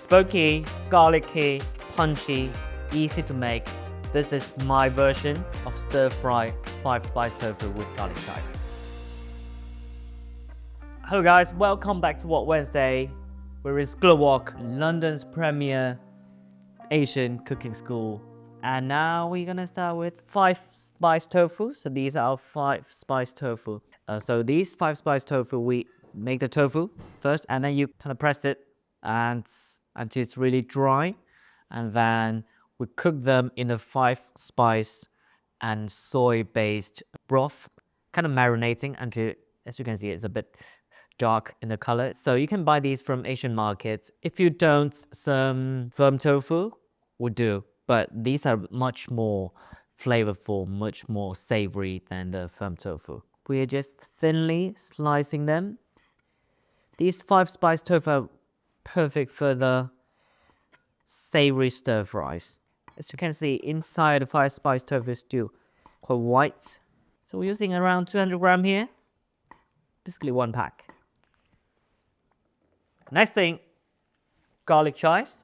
Smoky, garlicky, punchy, easy to make. This is my version of stir-fry 5-spice tofu with garlic chives. Hello guys, welcome back to Wok Wednesday. We're in School Wok, London's premier Asian cooking school. And now we're gonna start with 5-spice tofu. So these are 5-spice tofu. So these 5-spice tofu, we make the tofu first, and then you kind of press it and until it's really dry, and then we cook them in a 5-spice and soy-based broth, kind of marinating until, as you can see, it's a bit dark in the color. So you can buy these from Asian markets. If you don't, some firm tofu would do, but these are much more flavorful, much more savory than the firm tofu. We are just thinly slicing them. These 5-spice tofu are perfect for the savory stir fries. As you can see, inside the 5-spice tofu is still quite white. So we're using around 200 grams here, basically one pack. Next thing, garlic chives,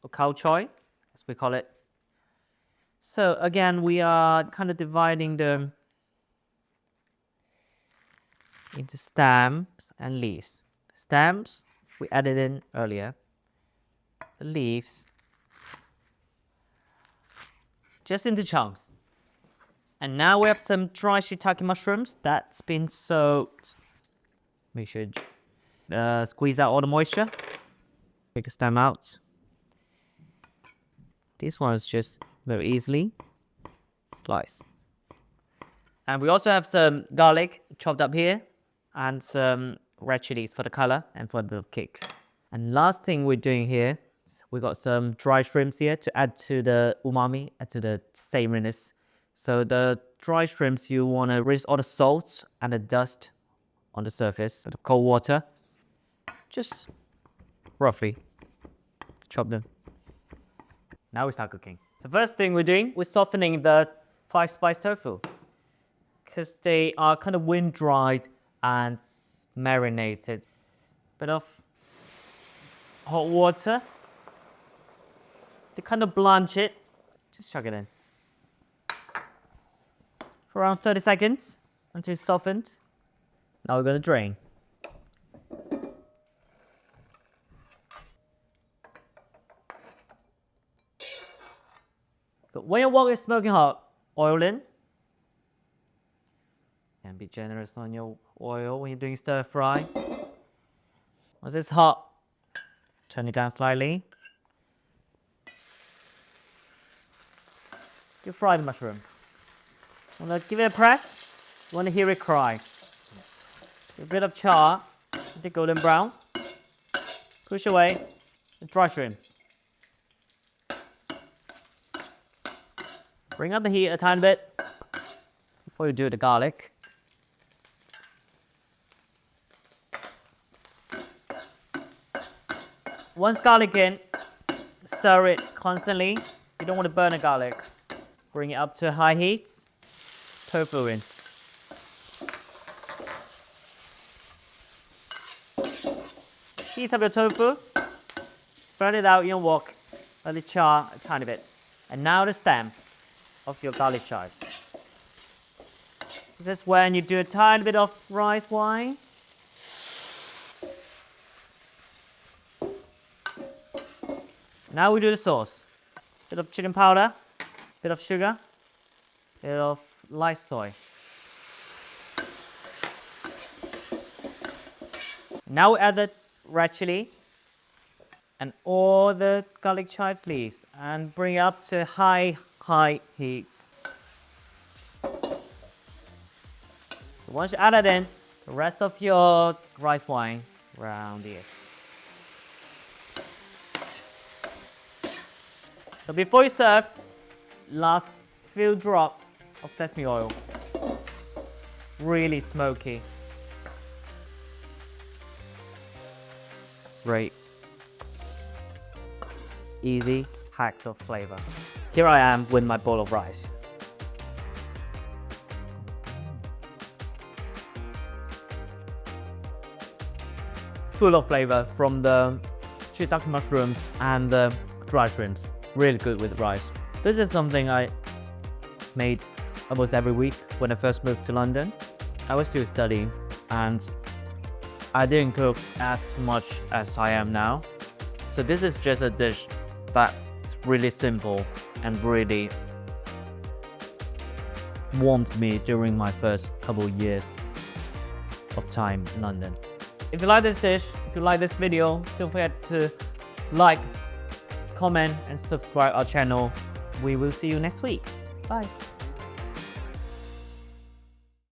or cow choy, as we call it. So again, we are kind of dividing them into stems and leaves. Stems, we added in earlier. The leaves, just into chunks. And now we have some dry shiitake mushrooms that's been soaked. Make sure squeeze out all the moisture. Take a stem out. This one is just very easily slice. And we also have some garlic chopped up here and some red chilies for the color and for a bit of kick. And last thing we're doing here, we got some dry shrimps here to add to the umami, add to the savoriness. So the dry shrimps, you want to rinse all the salt and the dust on the surface with cold water. Just roughly chop them. Now we start cooking. So first thing we're doing, we're softening the 5-spice tofu because they are kind of wind dried and marinated. Bit of hot water. To kind of blanch it, just chuck it in for around 30 seconds until it's softened. Now we're going to drain. But when your wok is smoking hot, oil in. And be generous on your oil when you're doing stir fry. Once it's hot, turn it down slightly. You fry the mushroom. Want to give it a press. You want to hear it cry. A bit of char, the golden brown. Push away the dry shrimp. Bring up the heat a tiny bit before you do the garlic. Once garlic in, stir it constantly. You don't want to burn the garlic. Bring it up to high heat. Tofu in. Heat up your tofu. Spread it out in your wok. Let it char a tiny bit. And now the stem of your garlic chives. This is when you do a tiny bit of rice wine. Now we do the sauce. Bit of chicken powder. Bit of sugar, bit of light soy. Now we add the red chili and all the garlic chives leaves and bring it up to high heat. So once you add it in, the rest of your rice wine around here. So before you serve, last few drops of sesame oil. Really smoky. Great. Easy hacks of flavor. Here I am with my bowl of rice. Full of flavor from the shiitake mushrooms and dry shrimps. Really good with rice. This is something I made almost every week when I first moved to London. I was still studying and I didn't cook as much as I am now. So this is just a dish that's really simple and really warmed me during my first couple years of time in London. If you like this dish, if you like this video, don't forget to like, comment and subscribe our channel. We will see you next week. Bye.